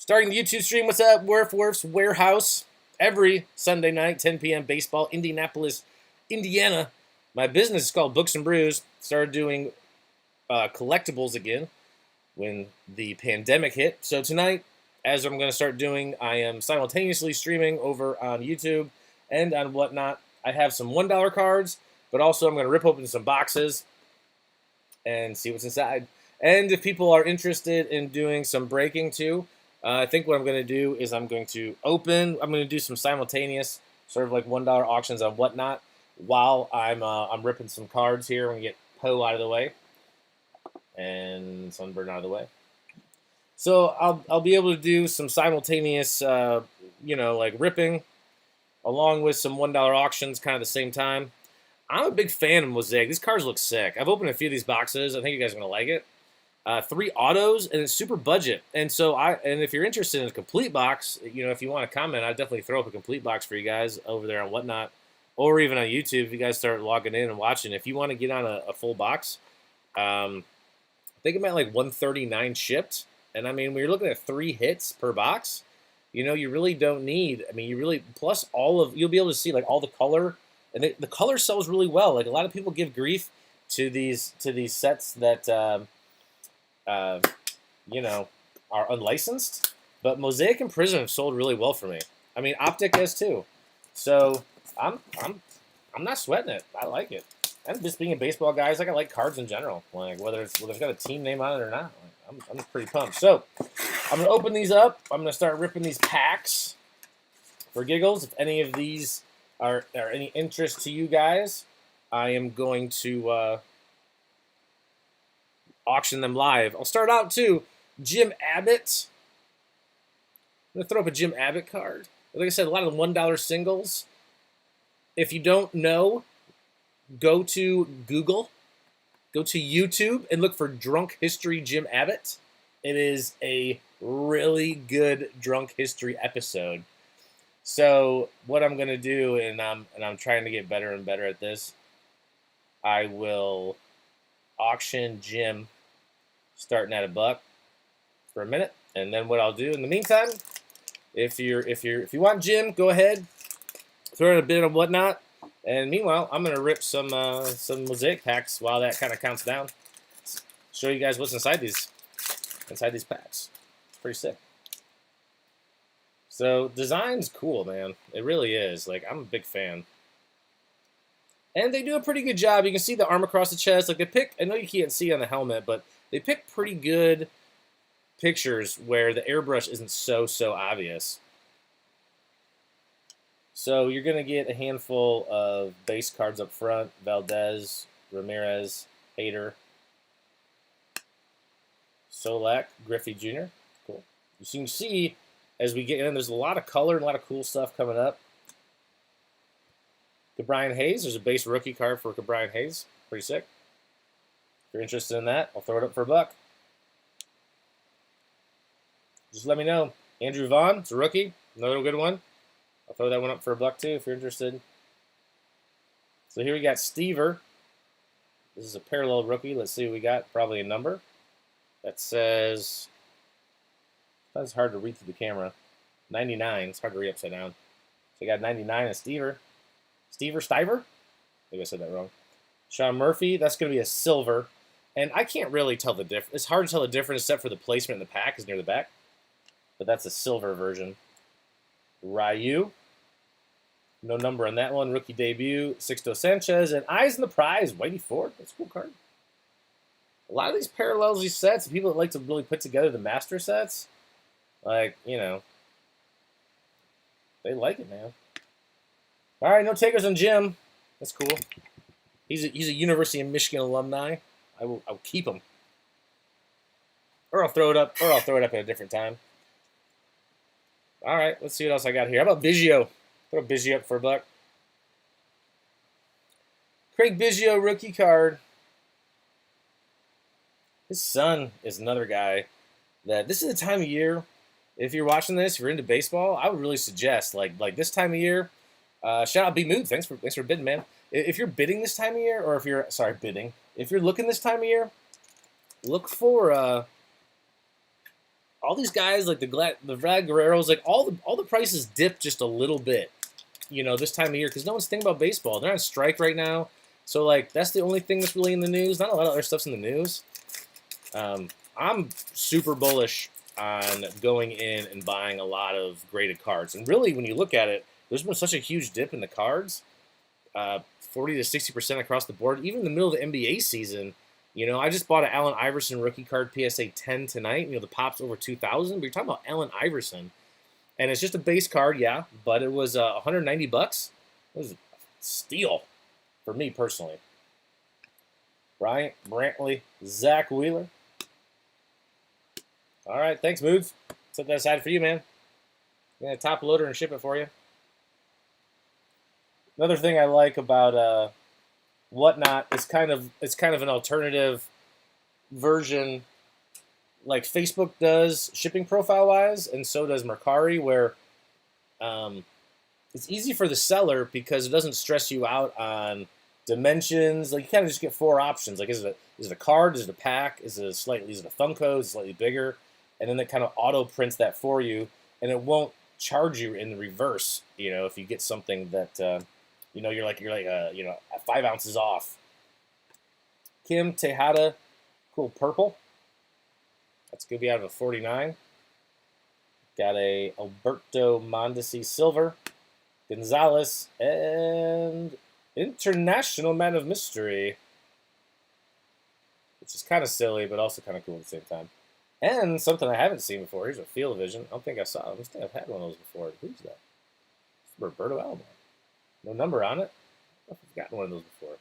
Starting the YouTube stream, what's up? Wuerfs Warehouse. Every Sunday night, 10 p.m. baseball, Indianapolis, Indiana. My business is called Books and Brews. Started doing collectibles again when the pandemic hit. So tonight, as I'm going to start doing, I am simultaneously streaming over on YouTube and on whatnot. I have some $1 cards, but also I'm going to rip open some boxes and see what's inside. And if people are interested in doing some breaking too, I think what I'm going to do is I'm going to do some simultaneous sort of like $1 auctions on whatnot while I'm ripping some cards here. I'm going to get Poe out of the way and Sunburn out of the way. So I'll be able to do some simultaneous, like ripping along with some $1 auctions kind of the same time. I'm a big fan of Mosaic. These cards look sick. I've opened a few of these boxes. I think you guys are going to like it. 3 autos, and it's super budget. And so if you're interested in a complete box, if you want to comment, I'd definitely throw up a complete box for you guys over there on whatnot, or even on YouTube if you guys start logging in and watching. If you want to get on a full box, I think I'm at like 139 shipped. And I mean, when you're looking at 3 hits per box, you really don't need. I mean, plus you'll be able to see like all the color, and the color sells really well. Like a lot of people give grief to these sets that are unlicensed, but Mosaic and Prism have sold really well for me. I mean, Optic has too. So I'm not sweating it. I like it. And just being a baseball guy, I like cards in general. Like whether it's got a team name on it or not. I'm pretty pumped. So I'm gonna open these up. I'm gonna start ripping these packs for giggles. If any of these are any interest to you guys, I am going to auction them live. I'll start out too. Jim Abbott. I'm gonna throw up a Jim Abbott card. Like I said, a lot of the $1 singles. If you don't know, go to Google, go to YouTube, and look for Drunk History Jim Abbott. It is a really good drunk history episode. So what I'm gonna do, and I'm trying to get better and better at this, I will auction Jim starting at $1 for a minute, and then what I'll do in the meantime, if you want Jim, go ahead, throw in a bit of whatnot, and meanwhile I'm gonna rip some Mosaic packs while that kind of counts down. Show you guys what's inside these packs. It's pretty sick. So design's cool, man. It really is. Like, I'm a big fan. And they do a pretty good job. You can see the arm across the chest. Like, they pick, I know you can't see on the helmet, but they pick pretty good pictures where the airbrush isn't so obvious. So you're going to get a handful of base cards up front. Valdez, Ramirez, Hader, Solak, Griffey Jr. Cool. You can see as we get in, there's a lot of color and a lot of cool stuff coming up. Cabrian Hayes. There's a base rookie card for Cabrian Hayes. Pretty sick. If you're interested in that, I'll throw it up for $1. Just let me know. Andrew Vaughn. It's a rookie. Another good one. I'll throw that one up for $1 too if you're interested. So here we got Stever. This is a parallel rookie. Let's see what we got. Probably a number. That says... That's hard to read through the camera. 99. It's hard to read upside down. So you got 99 and Stiver. Stiver? Maybe I said that wrong. Sean Murphy. That's going to be a silver. And I can't really tell the difference. It's hard to tell the difference except for the placement in the pack is near the back. But that's a silver version. Ryu. No number on that one. Rookie debut. Sixto Sanchez. And Eyes in the Prize. Whitey Ford. That's a cool card. A lot of these parallels, these sets, people that like to really put together the master sets, like, they like it, man. All right, no takers on Jim. That's cool. He's a University of Michigan alumni. I'll keep him. Or I'll throw it up at a different time. All right, let's see what else I got here. How about Biggio? Throw Biggio up for $1. Craig Biggio rookie card. His son is another guy that this is the time of year. If you're watching this, if you're into baseball, I would really suggest like this time of year. Shout out B Mood. Thanks for bidding, man. If you're bidding this time of year, or if you're if you're looking this time of year, look for all these guys like the Vlad Guerreros, like all the prices dip just a little bit, this time of year because no one's thinking about baseball. They're on strike right now, so like that's the only thing that's really in the news. Not a lot of other stuff's in the news. I'm super bullish on going in and buying a lot of graded cards, and really when you look at it, there's been such a huge dip in the cards, 40 to 60% across the board. Even in the middle of the NBA season. I just bought an Allen Iverson rookie card PSA 10 tonight. The pop's over 2,000. But you're talking about Allen Iverson, and it's just a base card, yeah. But it was $190. It was a steal for me personally. Bryant Brantley, Zach Wheeler. All right, thanks, Moods. Set that aside for you, man. I'm gonna top loader and ship it for you. Another thing I like about Whatnot is kind of an alternative version, like Facebook does shipping profile wise, and so does Mercari, where it's easy for the seller because it doesn't stress you out on dimensions. Like you kind of just get 4 options. Like is it a card? Is it a pack? Is it a Funko? Is it slightly bigger? And then it kind of auto prints that for you, and it won't charge you in the reverse. If you get something that. You're like 5 ounces off. Kim Tejada, cool purple. That's gonna be out of a 49. Got a Alberto Mondesi silver, Gonzalez, and International Man of Mystery, which is kind of silly but also kind of cool at the same time. And something I haven't seen before. Here's a Field Vision. I don't think I saw. I don't think I've had one of those before. Who's that? It's Roberto Alomar. No number on it. I don't know if I've gotten one of those before.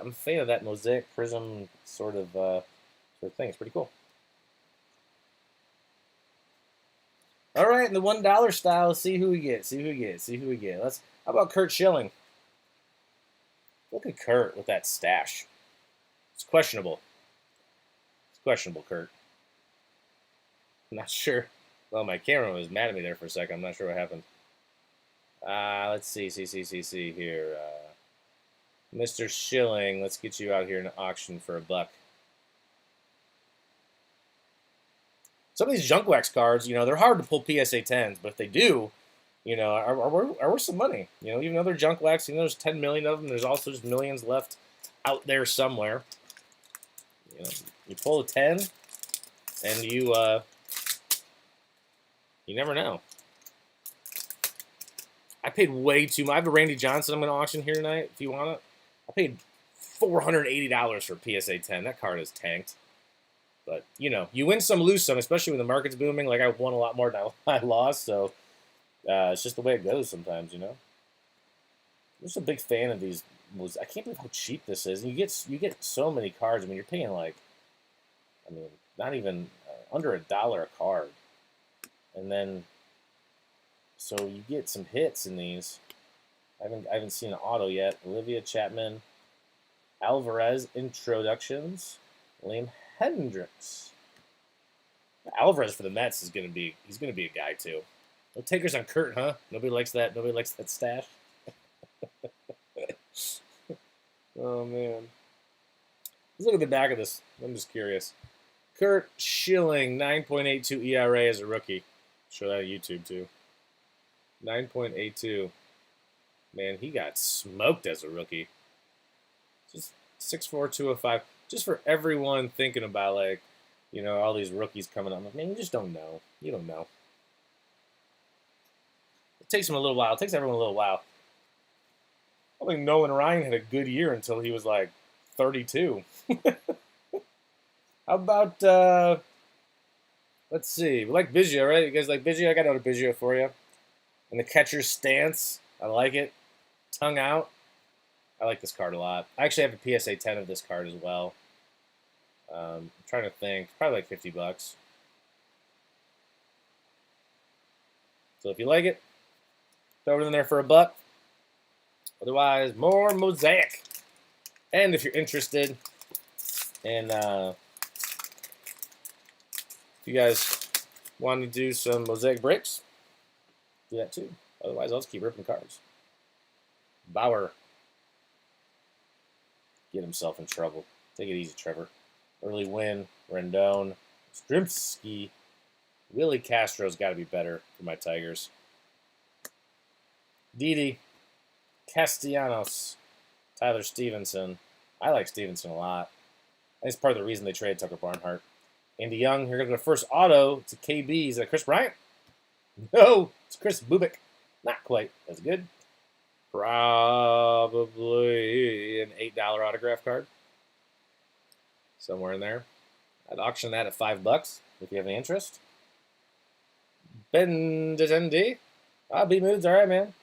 I'm a fan of that Mosaic prism sort of thing. It's pretty cool. All right, in the $1 style, let's see who we get. How about Kurt Schilling? Look at Kurt with that stash. It's questionable. Kurt. I'm not sure. Well, my camera was mad at me there for a second. I'm not sure what happened. Let's see here. Mr. Schilling, let's get you out here in an auction for $1. Some of these junk wax cards, they're hard to pull PSA 10s, but if they do, are worth some money. Even though they're junk wax, there's 10 million of them, there's also just millions left out there somewhere. You pull a 10, and you never know. I paid way too much. I have a Randy Johnson I'm going to auction here tonight, if you want it. I paid $480 for PSA 10. That card is tanked. But, you win some, lose some, especially when the market's booming. Like, I won a lot more than I lost, so it's just the way it goes sometimes, I'm just a big fan of these. I can't believe how cheap this is. And you get so many cards. You're paying, not even under $1 a card. And then... So you get some hits in these. I haven't seen an auto yet. Olivia Chapman, Alvarez introductions, Liam Hendricks. Alvarez for the Mets he's gonna be a guy too. No takers on Kurt, huh? Nobody likes that stash. Oh man. Let's look at the back of this. I'm just curious. Kurt Schilling, 9.82 ERA as a rookie. Show that on YouTube too. 9.82. Man, he got smoked as a rookie. Just 6'4", 205. Just for everyone thinking about, all these rookies coming up. Man, you just don't know. You don't know. It takes him a little while. It takes everyone a little while. I think Nolan Ryan had a good year until he was, 32. How about, let's see. We like Biggio, right? You guys like Biggio? I got another Biggio for you. And the catcher's stance, I like it. Tongue out. I like this card a lot. I actually have a PSA 10 of this card as well. I'm trying to think. Probably $50. So if you like it, throw it in there for $1. Otherwise, more Mosaic. And if you're interested in, if you guys want to do some Mosaic breaks, do that too. Otherwise, I'll just keep ripping cards. Bauer. Get himself in trouble. Take it easy, Trevor. Early win. Rendon. Strimsky. Willie Castro's got to be better for my Tigers. Didi, Castellanos, Tyler Stevenson. I like Stevenson a lot. That's part of the reason they traded Tucker Barnhart. Andy Young, here goes the first auto. It's a KB. Is that Chris Bryant? No, it's Chris Bubik. Not quite as good. Probably an $8 autograph card. Somewhere in there. I'd auction that at $5 if you have any interest. Ben Dezendi. B-Moods, all right, man.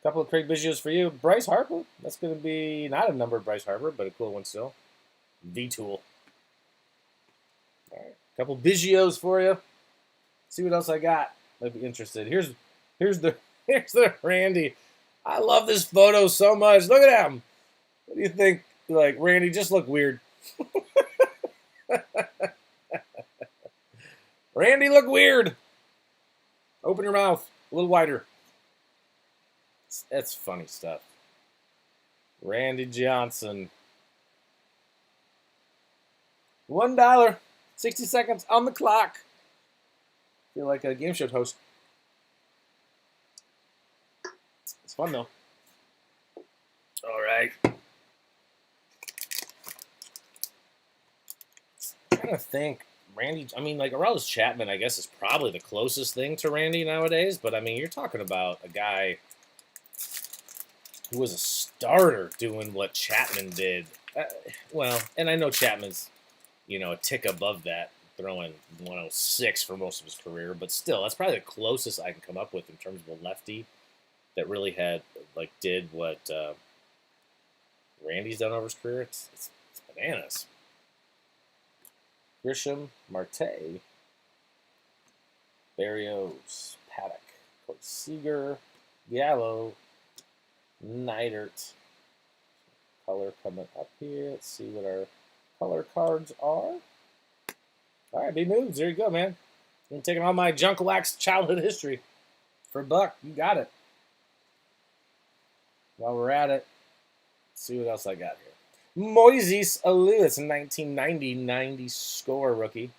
Couple of Craig Biggio's for you. Bryce Harper. That's going to be not a numbered Bryce Harper, but a cool one still. V-Tool. All right. Couple Biggio's for you. See what else I got. Might be interested. Here's the Randy. I love this photo so much. Look at him. What do you think? Like, Randy, just look weird. Randy, look weird. Open your mouth a little wider. That's funny stuff. Randy Johnson. $1. 60 seconds on the clock. Feel like a game show host. It's fun though. All right. I'm trying to think. Randy, I mean, like, Aroldis Chapman, I guess, is probably the closest thing to Randy nowadays. But, I mean, you're talking about a guy who was a starter doing what Chapman did. Well, and I know Chapman's, a tick above that, throwing 106 for most of his career. But still, that's probably the closest I can come up with in terms of a lefty that really did what Randy's done over his career. It's bananas. Grisham, Marte, Barrios, Paddock, Corey Seager, Gallo, Neidert. Color coming up here. Let's see what our color cards are. All right, B-Moves. There you go, man. I'm taking all my junk wax childhood history for $1. You got it. While we're at it, let's see what else I got here. Moises Alou. It's a 1990 score rookie.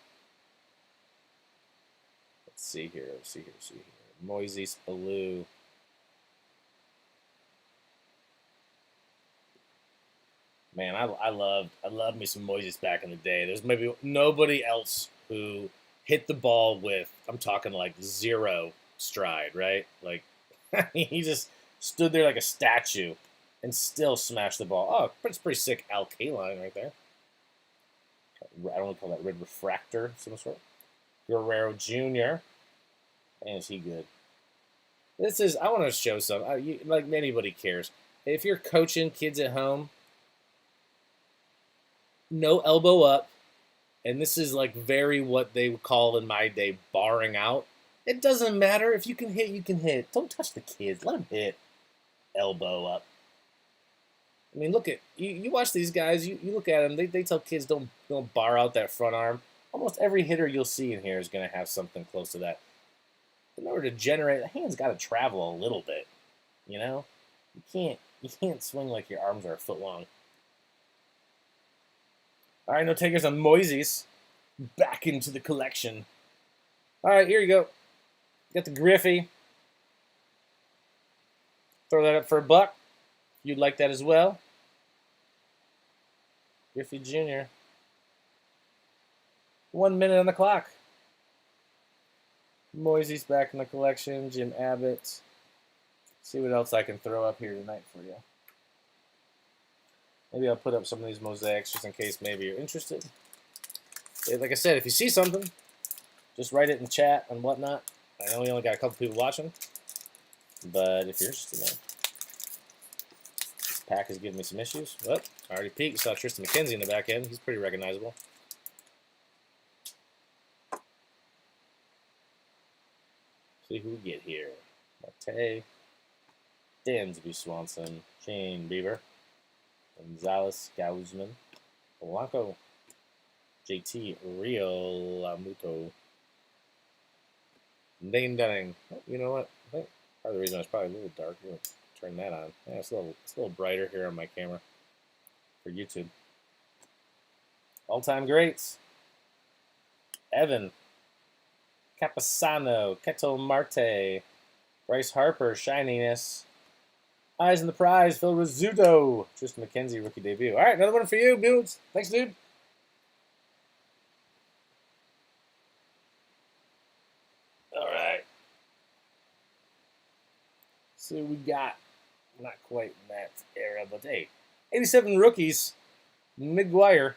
Let's see here. Moises Alou. Man, I loved me some Moises back in the day. There's maybe nobody else who hit the ball with, I'm talking like zero stride, right? Like, he just stood there like a statue and still smashed the ball. Oh, it's pretty sick Al Kaline right there. I don't call that red refractor of some sort. Guerrero Jr. Man, is he good. I want to show some. Like anybody cares. If you're coaching kids at home, no elbow up. And this is like very what they would call in my day barring out. It doesn't matter. If you can hit, you can hit. Don't touch the kids. Let them hit. Elbow up. I mean, look at you watch these guys. You look at them. They tell kids don't bar out that front arm. Almost every hitter you'll see in here is going to have something close to that. In order to generate, the hand's got to travel a little bit. You can't swing like your arms are a foot long. All right, no takers on Moises. Back into the collection. All right, here you go. Got the Griffey. Throw that up for $1. You'd like that as well. Griffey Jr. 1 minute on the clock. Moises back in the collection. Jim Abbott. See what else I can throw up here tonight for you. Maybe I'll put up some of these mosaics just in case maybe you're interested. Like I said, if you see something, just write it in chat and whatnot. I know we only got a couple people watching, but if you're interested, man. This pack is giving me some issues. But I already peeked. Saw Tristan McKenzie in the back end. He's pretty recognizable. See who we get here. Marte, Dansby Swanson, Shane Bieber, Gonzalez Guzman, Polanco, JT Realmuto, Dane Dunning. Oh, you know what? I think part of the reason it's probably a little dark. I'm going to turn that on. Yeah, it's a little brighter here on my camera for YouTube. All-time greats. Evan, Capasano, Ketel Marte, Bryce Harper, Shininess, Eyes on the Prize, Phil Rizzuto, Tristan McKenzie, rookie debut. All right, another one for you, dudes. Thanks, dude. All right. So we got, not quite in that era, but hey, 87 rookies, McGuire.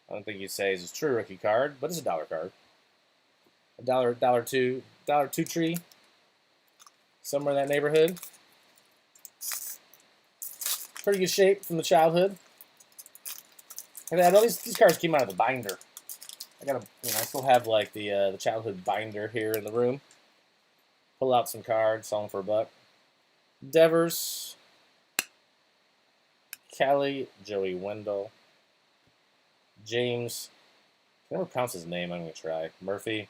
I don't think you'd say it's a true rookie card, but it's a dollar card. Dollar two tree, somewhere in that neighborhood. Pretty good shape from the childhood. And all these cards came out of the binder. I still have like the childhood binder here in the room. Pull out some cards, sell them for $1. Devers, Kelly, Joey Wendell, James. I can never pronounce his name. I'm gonna try. Murphy,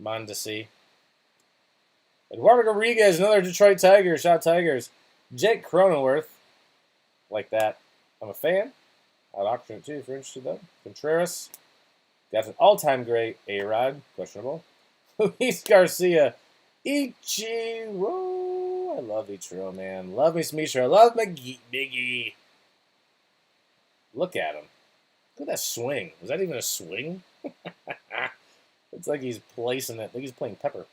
Mondesi, Eduardo Rodriguez, another Detroit Tigers. Shout out Tigers. Jake Cronenworth, like that. I'm a fan. I'd auction it too if you're interested though. Contreras, got an all-time great. A-Rod, questionable. Luis Garcia, Ichiro. I love Ichiro, man. Love me some Ichiro. I love Biggie. Look at him. Look at that swing. Is that even a swing? It's like he's placing it. Like he's playing Pepper.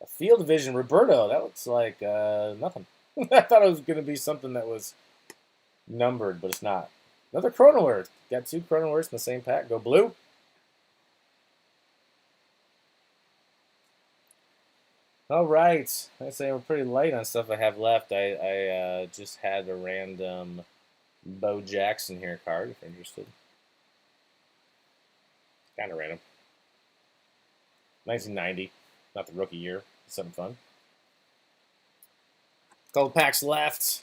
A field vision. Roberto. That looks like nothing. I thought it was going to be something that was numbered, but it's not. Another Cronenworth. Got 2 Cronenworths in the same pack. Go blue. All right. I say we're pretty light on stuff I have left. I just had a random Bo Jackson here card, if you're interested. Kind of random. 1990. Not the rookie year. Something fun. Couple packs left.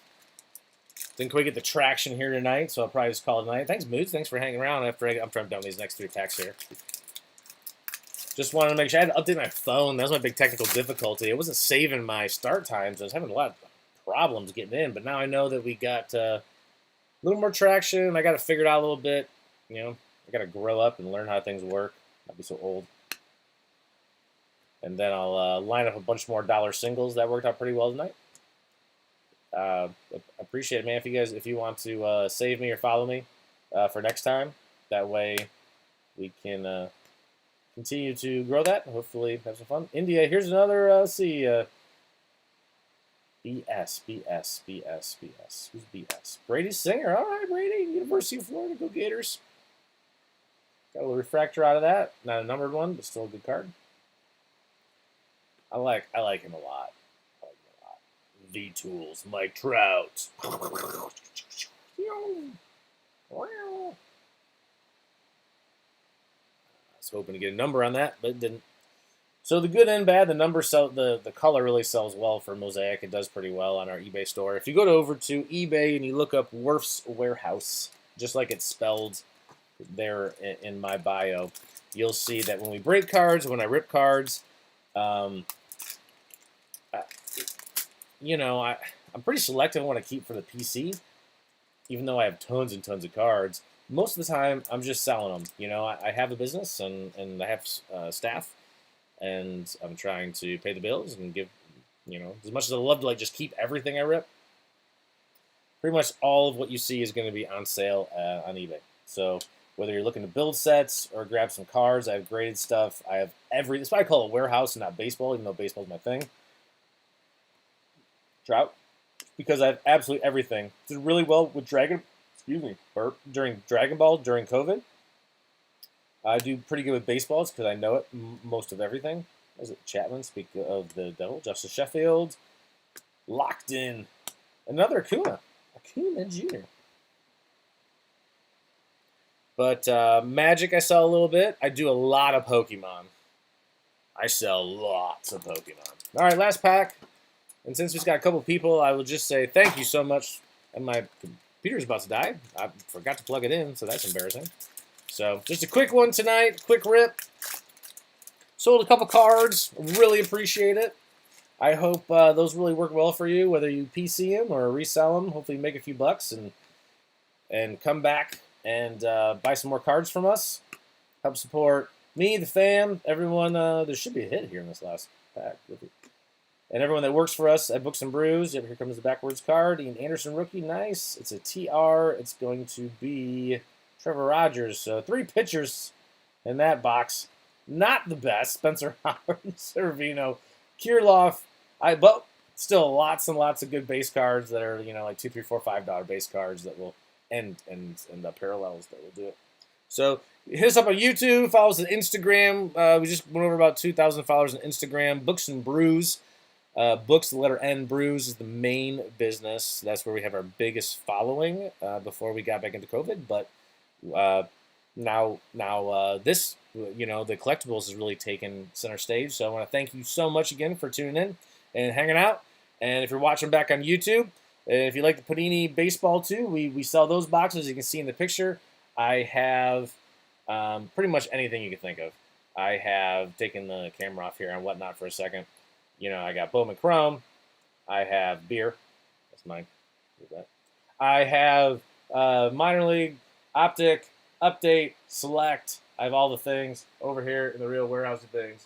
Didn't quite get the traction here tonight, so I'll probably just call it a night. Thanks, Moods. Thanks for hanging around after I'm trying to dump these next 3 packs here. Just wanted to make sure I had to update my phone. That was my big technical difficulty. It wasn't saving my start times. I was having a lot of problems getting in, but now I know that we got a little more traction. I got to figure it out a little bit. You know, I got to grow up and learn how things work. I'll be so old. And then I'll line up a bunch more dollar singles. That worked out pretty well tonight. Appreciate it, man. If you want to save me or follow me for next time, that way we can continue to grow that. Hopefully have some fun. India, here's another, BS. Who's BS? Brady Singer. All right, Brady. University of Florida. Go Gators. Got a little refractor out of that. Not a numbered one, but still a good card. I like him a lot. V-Tools, Mike Trout. I was hoping to get a number on that, but didn't. So the good and bad, the number the color really sells well for Mosaic. It does pretty well on our eBay store. If you go over to eBay and you look up Wuerfs Warehouse, just like it's spelled there in my bio, you'll see that when we break cards, when I rip cards, I'm pretty selective on what I keep for the PC, even though I have tons and tons of cards. Most of the time, I'm just selling them. You know, I have a business and I have staff, and I'm trying to pay the bills and give, as much as I love to just keep everything I rip, pretty much all of what you see is going to be on sale on eBay. So whether you're looking to build sets or grab some cards, I have graded stuff. I have that's why I call it warehouse and not baseball, even though baseball's my thing. Trout, because I have absolutely everything. Did really well with during Dragon Ball during COVID. I do pretty good with baseballs because I know it most of everything. Is it Chapman? Speak of the devil, Justice Sheffield, locked in. Another Acuna Jr. But Magic, I sell a little bit. I do a lot of Pokemon. I sell lots of Pokemon. All right, last pack. And since we've got a couple people, I will just say thank you so much. And my computer's about to die. I forgot to plug it in, so that's embarrassing. So just a quick one tonight, quick rip. Sold a couple cards. Really appreciate it. I hope those really work well for you, whether you PC them or resell them. Hopefully you make a few bucks and come back and buy some more cards from us. Help support me, the fam, everyone. There should be a hit here in this last pack. And everyone that works for us at Books and Brews. Here comes the backwards card. Ian Anderson rookie, nice. It's a TR. It's going to be Trevor Rogers. So 3 pitchers in that box. Not the best. Spencer Howard, Servino, Kirilloff. But still lots and lots of good base cards that are, like $2, $3, $4, $5 base cards that will end and the parallels that will do it. So hit us up on YouTube. Follow us on Instagram. We just went over about 2,000 followers on Instagram. Books and Brews. Books, the letter N, Brews is the main business. That's where we have our biggest following before we got back into COVID. But now this, the collectibles is really taken center stage. So I want to thank you so much again for tuning in and hanging out. And if you're watching back on YouTube, if you like the Panini baseball too, we sell those boxes. You can see in the picture. I have pretty much anything you can think of. I have taken the camera off here and whatnot for a second. I got Bowman Chrome. I have beer. That's mine. I have minor league, optic, update, select. I have all the things over here in the real warehouse of things.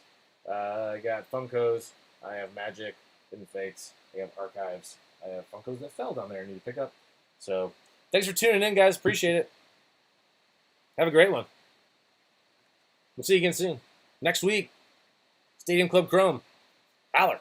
I got Funkos. I have Magic, Hidden Fates. I have Archives. I have Funkos that fell down there I need to pick up. So thanks for tuning in, guys. Appreciate it. Have a great one. We'll see you again soon. Next week, Stadium Club Chrome. Holler.